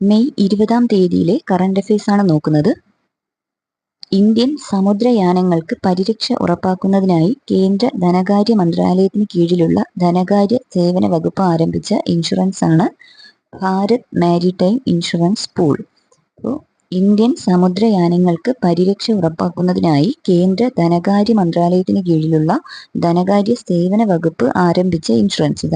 May 20 current affairs ആണ് നോക്കുന്നത്. Indian സമുദ്രയാനങ്ങൾക്ക് പരിരക്ഷ ഉറപ്പാക്കുന്നതിനായി കേന്ദ്ര ധനകാര്യ മന്ത്രാലയത്തിന് കീഴിലുള്ള ധനകാര്യ സേവന വകുപ്പ് ആരംഭിച്ച ഇൻഷുറൻസാണ് ഭാരത് മാരിടൈം ഇൻഷുറൻസ് പൂൾ. അപ്പോൾ ഇന്ത്യൻ സമുദ്രയാനങ്ങൾക്ക് പരിരക്ഷ ഉറപ്പാക്കുന്നതിനായി കേന്ദ്ര ധനകാര്യ മന്ത്രാലയത്തിന് കീഴിലുള്ള ധനകാര്യ സേവന വകുപ്പ് ആരംഭിച്ച ഇൻഷുറൻസ്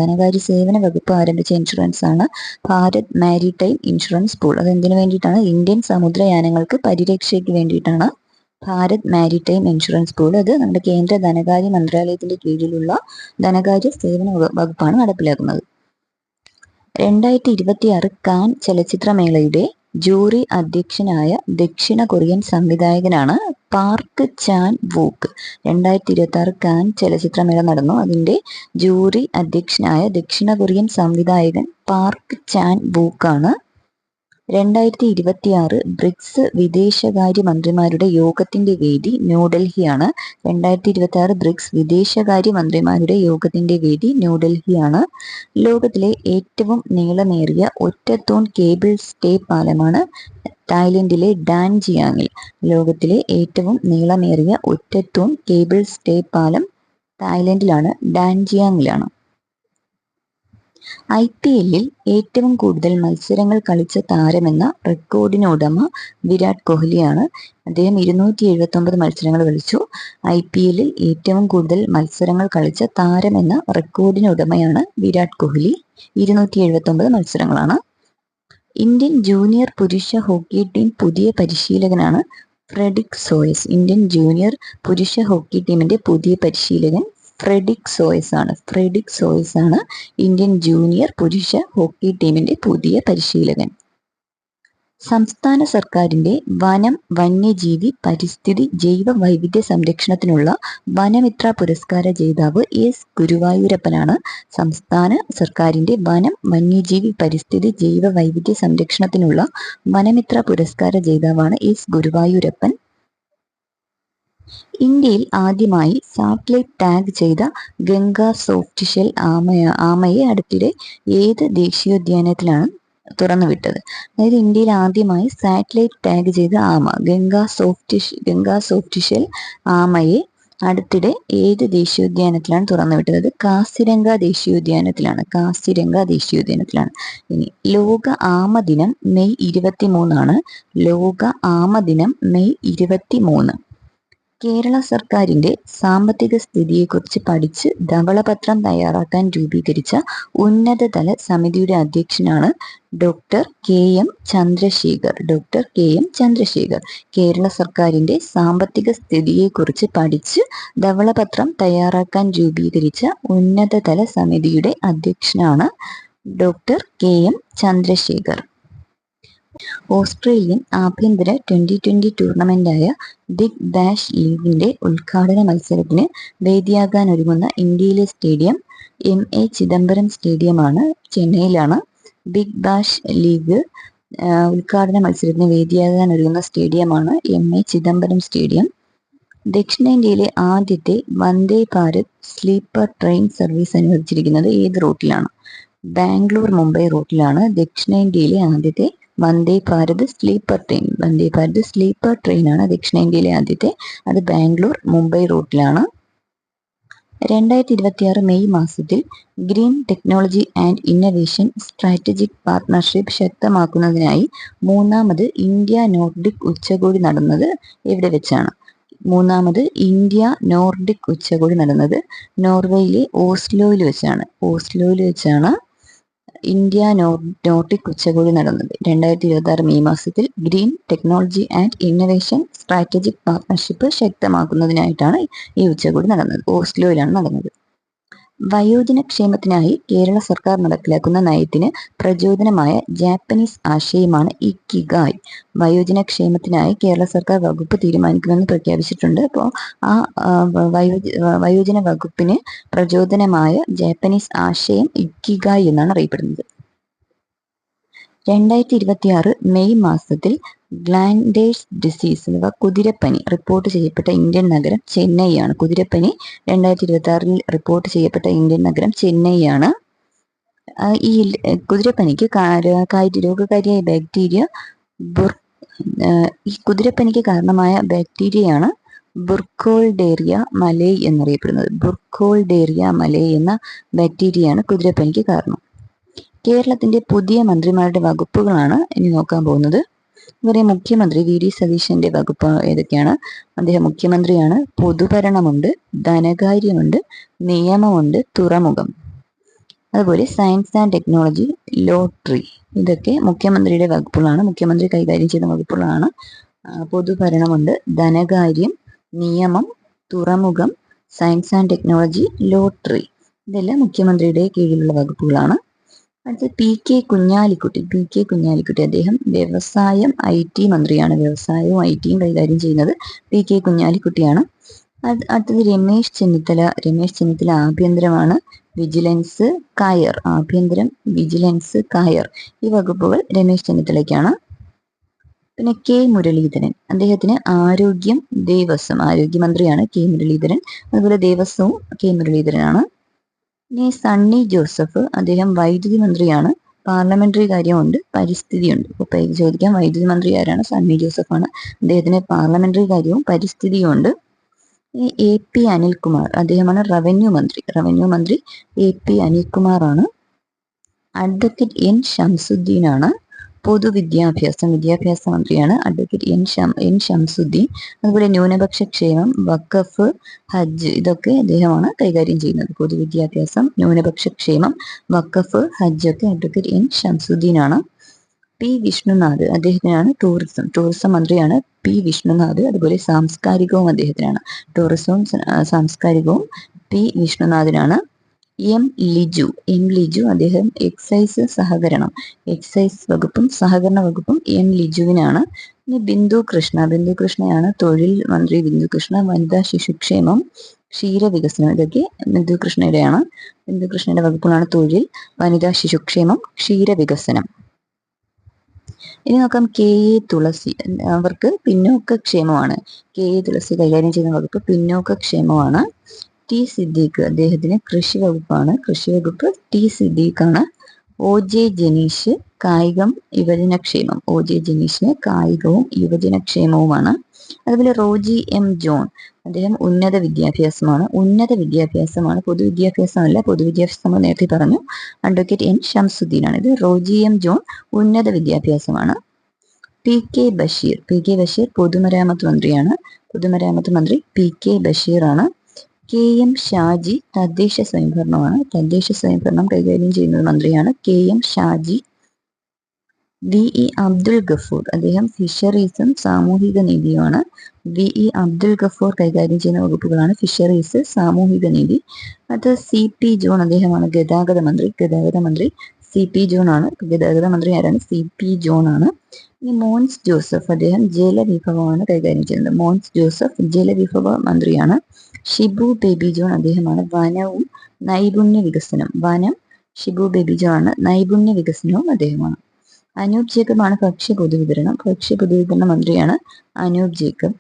ആണ് ഭാരത് മാരിടൈം ഇൻഷുറൻസ് പൂൾ. അതെന്തിനു വേണ്ടിയിട്ടാണ്? ഇന്ത്യൻ സമുദ്രയാനങ്ങൾക്ക് പരിരക്ഷയ്ക്ക് വേണ്ടിയിട്ടാണ് ഭാരത് മാരിടൈം ഇൻഷുറൻസ് പൂൾ. അത് നമ്മുടെ കേന്ദ്ര ധനകാര്യ മന്ത്രാലയത്തിന്റെ കീഴിലുള്ള ധനകാര്യ സേവന വകുപ്പാണ് നടപ്പിലാക്കുന്നത്. 2026 കാൻ ചലച്ചിത്രമേളയുടെ ജൂറി അധ്യക്ഷനായ ദക്ഷിണ കൊറിയൻ സംവിധായകനാണ് പാർക്ക് ചാൻ വൂക്ക്. 2026 കാൻ ചലച്ചിത്രമേള നടന്നു. അതിന്റെ ജൂറി അധ്യക്ഷനായ ദക്ഷിണ കൊറിയൻ സംവിധായകൻ പാർക്ക് ചാൻ വൂക്കാണ്. 2026 ബ്രിക്സ് വിദേശകാര്യ മന്ത്രിമാരുടെ യോഗത്തിന്റെ വേദി ന്യൂഡൽഹിയാണ്. 2026 ബ്രിക്സ് വിദേശകാര്യ മന്ത്രിമാരുടെ യോഗത്തിന്റെ വേദി ന്യൂഡൽഹിയാണ്. ലോകത്തിലെ ഏറ്റവും നീളമേറിയ ഒറ്റത്തൂൺ കേബിൾ സ്റ്റേ പാലമാണ് തായ്ലൻഡിലെ ഡാൻജിയാങ്ങിൽ. ലോകത്തിലെ ഏറ്റവും നീളമേറിയ ഒറ്റത്തൂൺ കേബിൾ സ്റ്റേ പാലം തായ്ലൻഡിലാണ്, ഡാൻജിയാങ്ങിലാണ്. IPLൽ ഏറ്റവും കൂടുതൽ മത്സരങ്ങൾ കളിച്ച താരമെന്ന റെക്കോർഡിന് ഉടമ വിരാട് കോഹ്ലിയാണ്. അദ്ദേഹം 279 മത്സരങ്ങൾ കളിച്ചു. IPLൽ ഏറ്റവും കൂടുതൽ മത്സരങ്ങൾ കളിച്ച താരമെന്ന റെക്കോർഡിന് ഉടമയാണ് വിരാട് കോഹ്ലി. 279 മത്സരങ്ങളാണ്. ഇന്ത്യൻ ജൂനിയർ പുരുഷ ഹോക്കി ടീം പുതിയ പരിശീലകനാണ് ഫ്രെഡിക് സോയസ്. ഇന്ത്യൻ ജൂനിയർ പുരുഷ ഹോക്കി ടീമിന്റെ പുതിയ പരിശീലകൻ ഫ്രെഡിക് സോയസ് ആണ് ഇന്ത്യൻ ജൂനിയർ പുരുഷ ഹോക്കി ടീമിന്റെ പുതിയ പരിശീലകൻ. സംസ്ഥാന സർക്കാരിന്റെ വനം, വന്യജീവി, പരിസ്ഥിതി, ജൈവ വൈവിധ്യ സംരക്ഷണത്തിനുള്ള വനമിത്ര പുരസ്കാര ജേതാവ് എസ് ഗുരുവായൂരപ്പനാണ്. സംസ്ഥാന സർക്കാരിന്റെ വനം, വന്യജീവി, പരിസ്ഥിതി, ജൈവ വൈവിധ്യ സംരക്ഷണത്തിനുള്ള വനമിത്ര പുരസ്കാര ജേതാവാണ് എസ് ഗുരുവായൂരപ്പൻ. ഇന്ത്യയിൽ ആദ്യമായി സാറ്റലൈറ്റ് ടാഗ് ചെയ്ത ഗംഗ സോഫ്റ്റ് ഷെൽ ആമയെ അടുത്തിടെ ഏത് ദേശീയോദ്യാനത്തിലാണ് തുറന്നുവിട്ടത്? അതായത് ഇന്ത്യയിൽ ആദ്യമായി സാറ്റലൈറ്റ് ടാഗ് ചെയ്ത ആമ ഗംഗ സോഫ്റ്റ് ഷെൽ ആമയെ അടുത്തിടെ ഏത് ദേശീയോദ്യാനത്തിലാണ് തുറന്നുവിട്ടത്? കാസിരംഗ ദേശീയോദ്യാനത്തിലാണ്. ഇനി ലോക ആമ ദിനം മെയ് 23 ലോക ആമ ദിനം മെയ് 23. കേരള സർക്കാരിന്റെ സാമ്പത്തിക സ്ഥിതിയെക്കുറിച്ച് പഠിച്ച് ധവളപത്രം തയ്യാറാക്കാൻ രൂപീകരിച്ച ഉന്നതതല സമിതിയുടെ അധ്യക്ഷനാണ് ഡോക്ടർ KM ചന്ദ്രശേഖർ. കേരള സർക്കാരിന്റെ സാമ്പത്തിക സ്ഥിതിയെക്കുറിച്ച് പഠിച്ച് ധവളപത്രം തയ്യാറാക്കാൻ രൂപീകരിച്ച ഉന്നതതല സമിതിയുടെ അധ്യക്ഷനാണ് ഡോക്ടർ KM ചന്ദ്രശേഖർ. ഓസ്ട്രേലിയൻ ആഭ്യന്തര T20 ടൂർണമെന്റായ ബിഗ് ബാഷ് ലീഗിന്റെ ഉദ്ഘാടന മത്സരത്തിന് വേദിയാകാനൊരുങ്ങുന്ന ഇന്ത്യയിലെ സ്റ്റേഡിയം MA ചിദംബരം സ്റ്റേഡിയമാണ്, ചെന്നൈയിലാണ്. ബിഗ് ബാഷ് ലീഗ് ഉദ്ഘാടന മത്സരത്തിന് വേദിയാകാനൊരുങ്ങുന്ന സ്റ്റേഡിയമാണ് MA ചിദംബരം സ്റ്റേഡിയം. ദക്ഷിണേന്ത്യയിലെ ആദ്യത്തെ Vande Bharat sleeper train service അനുവദിച്ചിരിക്കുന്നത് ഏത് റൂട്ടിലാണ്? ബാംഗ്ലൂർ മുംബൈ റൂട്ടിലാണ് ദക്ഷിണേന്ത്യയിലെ ആദ്യത്തെ വന്ദേ ഭാരത് സ്ലീപ്പർ ട്രെയിൻ ആണ് ദക്ഷിണേന്ത്യയിലെ ആദ്യത്തെ. അത് ബാംഗ്ലൂർ മുംബൈ റൂട്ടിലാണ്. 2026 മെയ് മാസത്തിൽ green technology and innovation strategic partnership ശക്തമാക്കുന്നതിനായി മൂന്നാമത് ഇന്ത്യ നോർഡിക് ഉച്ചകോടി നടന്നത് എവിടെ വെച്ചാണ്? മൂന്നാമത് ഇന്ത്യ നോർഡിക് ഉച്ചകോടി നടന്നത് നോർവേയിലെ ഓസ്ലോയിൽ വെച്ചാണ് ഇന്ത്യ നോർഡിക് ഉച്ചകോടി നടന്നത്. 2026 മെയ് മാസത്തിൽ green technology and innovation strategic partnership ശക്തമാക്കുന്നതിനായിട്ടാണ് ഈ ഉച്ചകോടി നടന്നത്. ഓസ്ലോയിലാണ് നടന്നത്. വയോജന ക്ഷേമത്തിനായി കേരള സർക്കാർ നടപ്പിലാക്കുന്ന നയത്തിന് പ്രചോദനമായ ജാപ്പനീസ് ആശയമാണ് ഇക്കിഗായ്. വയോജന ക്ഷേമത്തിനായി കേരള സർക്കാർ വകുപ്പ് തീരുമാനിക്കുമെന്ന് പ്രഖ്യാപിച്ചിട്ടുണ്ട്. അപ്പോൾ ആ വയോജന വകുപ്പിന് പ്രചോദനമായ ജാപ്പനീസ് ആശയം ഇക്കിഗായ് എന്നാണ് അറിയപ്പെടുന്നത്. 2026 മെയ് മാസത്തിൽ ഗ്ലാൻഡേഴ്സ് ഡിസീസ് അഥവാ കുതിരപ്പനി റിപ്പോർട്ട് ചെയ്യപ്പെട്ട ഇന്ത്യൻ നഗരം ചെന്നൈയാണ്. കുതിരപ്പനി 2026 റിപ്പോർട്ട് ചെയ്യപ്പെട്ട ഇന്ത്യൻ നഗരം ചെന്നൈയാണ്. ഈ കുതിരപ്പനിക്ക് രോഗകാരിയായ ബാക്ടീരിയ ഈ കുതിരപ്പനിക്ക് കാരണമായ ബാക്ടീരിയയാണ് ബുർക്കോൾഡേറിയ മലേയ് എന്നറിയപ്പെടുന്നത്. ബുർക്കോൾഡേറിയ മലേയ് എന്ന ബാക്ടീരിയയാണ് കുതിരപ്പനിക്ക് കാരണം. കേരളത്തിന്റെ പുതിയ മന്ത്രിമാരുടെ വകുപ്പുകളാണ് ഇനി നോക്കാൻ പോകുന്നത്. ഇവരെ മുഖ്യമന്ത്രി വി.ഡി. സതീശന്റെ വകുപ്പ് ഏതൊക്കെയാണ്? അദ്ദേഹം മുഖ്യമന്ത്രിയാണ്. പൊതുഭരണമുണ്ട്, ധനകാര്യമുണ്ട്, നിയമമുണ്ട്, തുറമുഖം. അതുപോലെ സയൻസ് ആൻഡ് ടെക്നോളജി, ലോട്ടറി, ഇതൊക്കെ മുഖ്യമന്ത്രിയുടെ വകുപ്പുകളാണ്. മുഖ്യമന്ത്രി കൈകാര്യം ചെയ്യുന്ന വകുപ്പുകളാണ്. പൊതുഭരണമുണ്ട്, ധനകാര്യം, നിയമം, തുറമുഖം, സയൻസ് ആൻഡ് ടെക്നോളജി, ലോട്ടറി, ഇതെല്ലാം മുഖ്യമന്ത്രിയുടെ കീഴിലുള്ള വകുപ്പുകളാണ്. അടുത്ത പി കെ കുഞ്ഞാലിക്കുട്ടി അദ്ദേഹം വ്യവസായം IT മന്ത്രിയാണ്. വ്യവസായവും IT കൈകാര്യം ചെയ്യുന്നത് പി കെ കുഞ്ഞാലിക്കുട്ടിയാണ്. അടുത്തത് രമേശ് ചെന്നിത്തല ആഭ്യന്തരമാണ്. വിജിലൻസ്, കയർ, ആഭ്യന്തരം, വിജിലൻസ്, കയർ, ഈ വകുപ്പുകൾ രമേശ് ചെന്നിത്തലയ്ക്കാണ്. പിന്നെ കെ മുരളീധരൻ, അദ്ദേഹത്തിന് ആരോഗ്യം, ദേവസ്വം, ആരോഗ്യമന്ത്രിയാണ് കെ മുരളീധരൻ. അതുപോലെ ദേവസ്വവും കെ മുരളീധരനാണ്. ഇനി സണ്ണി ജോസഫ്, അദ്ദേഹം വൈദ്യുതി മന്ത്രിയാണ്. പാർലമെന്ററി കാര്യമുണ്ട്, പരിസ്ഥിതിയുണ്ട്. അപ്പോൾ ചോദിക്കാം, വൈദ്യുതി മന്ത്രി ആരാണ്? സണ്ണി ജോസഫാണ്. അദ്ദേഹത്തിന് പാർലമെന്ററി കാര്യവും പരിസ്ഥിതിയും ഉണ്ട്. ഇനി AP അനിൽകുമാർ, അദ്ദേഹമാണ് റവന്യൂ മന്ത്രി AP അനിൽകുമാറാണ്. അഡ്വക്കേറ്റ് N ഷംസുദ്ദീൻ ആണ് വിദ്യാഭ്യാസ മന്ത്രിയാണ്. Advocate N Shamsuddin. അതുപോലെ ന്യൂനപക്ഷ ക്ഷേമം, വഖഫ്, ഹജ്ജ്, ഇതൊക്കെ അദ്ദേഹമാണ് കൈകാര്യം ചെയ്യുന്നത്. പൊതുവിദ്യാഭ്യാസം, ന്യൂനപക്ഷ ക്ഷേമം, വഖഫ്, ഹജ്ജ് ഒക്കെ അഡ്വക്കേറ്റ് N ഷംസുദ്ദീൻ ആണ്. P വിഷ്ണുനാഥ്, അദ്ദേഹത്തിനാണ് ടൂറിസം മന്ത്രിയാണ് P വിഷ്ണുനാഥ്. അതുപോലെ സാംസ്കാരികവും അദ്ദേഹത്തിനാണ്. ടൂറിസവും സാംസ്കാരികവും P വിഷ്ണുനാഥിനാണ്. M ലിജു, അദ്ദേഹം എക്സൈസ് വകുപ്പും സഹകരണ വകുപ്പും M ലിജുവിനാണ്. ഇനി ബിന്ദു കൃഷ്ണയാണ് തൊഴിൽ മന്ത്രി. വനിതാ ശിശുക്ഷേമം, ക്ഷീരവികസനം, ഇതൊക്കെ ബിന്ദു കൃഷ്ണയുടെ വകുപ്പുകളാണ് തൊഴിൽ, വനിതാ ശിശുക്ഷേമം, ക്ഷീരവികസനം. ഇനി നോക്കാം KA തുളസി, അവർക്ക് പിന്നോക്കക്ഷേമമാണ്. KA തുളസി കൈകാര്യം ചെയ്യുന്ന വകുപ്പ് പിന്നോക്കക്ഷേമമാണ്. T സിദ്ദീഖ്, അദ്ദേഹത്തിന് കൃഷി വകുപ്പാണ്. കൃഷി വകുപ്പ് T സിദ്ദീഖാണ്. OJ ജനീഷ്, കായികം, യുവജനക്ഷേമം. OJ ജനീഷിന് കായികവും യുവജനക്ഷേമവുമാണ്. അതുപോലെ റോജി M ജോൺ, അദ്ദേഹം ഉന്നത വിദ്യാഭ്യാസമാണ്. പൊതുവിദ്യാഭ്യാസമല്ല. പൊതുവിദ്യാഭ്യാസം നമ്മൾ നേരത്തെ പറഞ്ഞു. Advocate N ഷംസുദ്ദീനാണ്. ഇത് റോജി M ജോൺ ഉന്നത വിദ്യാഭ്യാസമാണ്. PK ബഷീർ, പൊതുമരാമത്ത് മന്ത്രി PK ബഷീറാണ്. KM ഷാജി, തദ്ദേശ സ്വയംഭരണം കൈകാര്യം ചെയ്യുന്ന മന്ത്രിയാണ് KM ഷാജി. VE അബ്ദുൽ ഗഫൂർ, അദ്ദേഹം ഫിഷറീസും സാമൂഹിക നീതിയുമാണ്. VE അബ്ദുൽ ഗഫൂർ കൈകാര്യം ചെയ്യുന്ന വകുപ്പുകളാണ് ഫിഷറീസ്, സാമൂഹിക നീതി. അത് CP ജോൺ, അദ്ദേഹമാണ് ഗതാഗത മന്ത്രി CP ജോൺ ആണ്. ഗതാഗത മന്ത്രി ആരാണ്? CP ജോൺ ആണ്. ഇനി മോൻസ് ജോസഫ്, അദ്ദേഹം ജലവിഭവമാണ് കൈകാര്യം ചെയ്യുന്നത്. ജലവിഭവ മന്ത്രിയാണ്. ഷിബു ബേബി ജോൺ, അദ്ദേഹമാണ് വനവും നൈപുണ്യ വികസനം. ഷിബു ബേബി ജോൺ ആണ്. നൈപുണ്യ വികസനവും അദ്ദേഹമാണ്. അനൂപ് ജേക്കബ് ആണ് ഭക്ഷ്യ പൊതുവിതരണ മന്ത്രിയാണ് അനൂപ് ജേക്കബ്.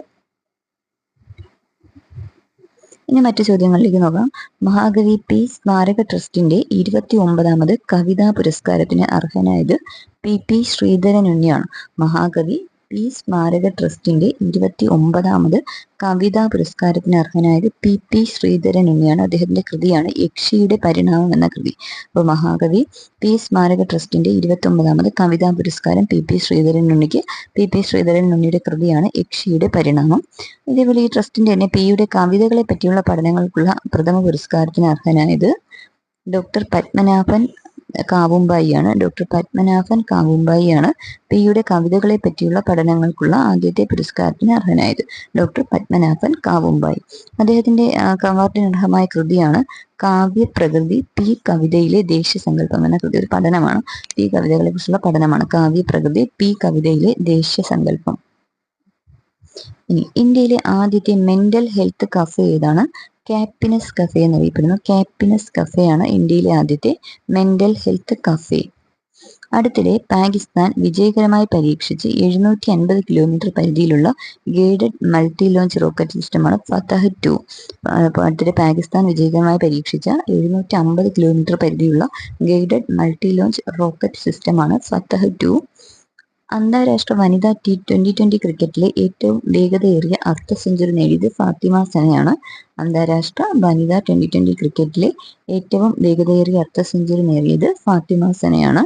ഇനി മറ്റു ചോദ്യങ്ങളിലേക്ക് നോക്കാം. മഹാകവി P സ്മാരക ട്രസ്റ്റിന്റെ 29ാമത് കവിതാ പുരസ്കാരത്തിന് അർഹനായത് PP ശ്രീധരൻ ഉണ്ണിയാണ്. മഹാകവി P സ്മാരക ട്രസ്റ്റിന്റെ 29ാമത് കവിതാ പുരസ്കാരത്തിന് അർഹനായത് PP ശ്രീധരൻ ഉണ്ണിയാണ്. അദ്ദേഹത്തിന്റെ കൃതിയാണ് യക്ഷിയുടെ പരിണാമം എന്ന കൃതി. അപ്പോൾ മഹാകവി P സ്മാരക ട്രസ്റ്റിന്റെ 29ാമത് കവിതാ പുരസ്കാരം PP ശ്രീധരൻ ഉണ്ണിക്ക്. PP ശ്രീധരൻ ഉണ്ണിയുടെ കൃതിയാണ് യക്ഷിയുടെ പരിണാമം. ഇതേപോലെ ഈ ട്രസ്റ്റിന്റെ തന്നെ Pയുടെ കവിതകളെ പറ്റിയുള്ള പഠനങ്ങൾക്കുള്ള പ്രഥമ പുരസ്കാരത്തിന് അർഹനായത് ഡോക്ടർ പത്മനാഭൻ കാവുമ്പായിയാണ്. Pയുടെ കവിതകളെ പറ്റിയുള്ള പഠനങ്ങൾക്കുള്ള ആദ്യത്തെ പുരസ്കാരത്തിന് അർഹനായത് ഡോക്ടർ പത്മനാഭൻ കാവുമ്പായി. അദ്ദേഹത്തിന്റെ അവാർഡിന് അർഹമായ കൃതിയാണ് കാവ്യപ്രകൃതി P കവിതയിലെ ദേശസങ്കല്പം എന്ന കൃതി. ഒരു പഠനമാണ്. P കവിതകളെ കുറിച്ചുള്ള പഠനമാണ് കാവ്യപ്രകൃതി P കവിതയിലെ ദേശസങ്കല്പം. ഇനി ഇന്ത്യയിലെ ആദ്യത്തെ മെന്റൽ ഹെൽത്ത് കഫേ ഏതാണ്? കാപ്പിനെസ് കഫേ എന്നറിയപ്പെടുന്നു. കാപ്പിനെസ് കഫേ ആണ് ഇന്ത്യയിലെ ആദ്യത്തെ മെന്റൽ ഹെൽത്ത് കഫേ. അടുത്തിടെ പാകിസ്ഥാൻ വിജയകരമായി പരീക്ഷിച്ച് 750 കിലോമീറ്റർ പരിധിയിലുള്ള ഗൈഡഡ് മൾട്ടി ലോഞ്ച് റോക്കറ്റ് സിസ്റ്റമാണ് ഫതഹ് 2. അടുത്തിടെ പാകിസ്ഥാൻ വിജയകരമായി പരീക്ഷിച്ച 750 കിലോമീറ്റർ പരിധിയുള്ള ഗൈഡഡ് മൾട്ടി ലോഞ്ച് റോക്കറ്റ് സിസ്റ്റമാണ് ഫതഹ് 2. അന്താരാഷ്ട്ര വനിതാ T20 ക്രിക്കറ്റിലെ ഏറ്റവും വേഗതയേറിയ അർദ്ധ സെഞ്ചുറി നേടിയത് ഫാത്തിമ സനയാണ്. അന്താരാഷ്ട്ര വനിതാ T20 ക്രിക്കറ്റിലെ ഏറ്റവും വേഗതയേറിയ അർദ്ധ സെഞ്ചുറി നേടിയത് ഫാത്തിമ സനയാണ്.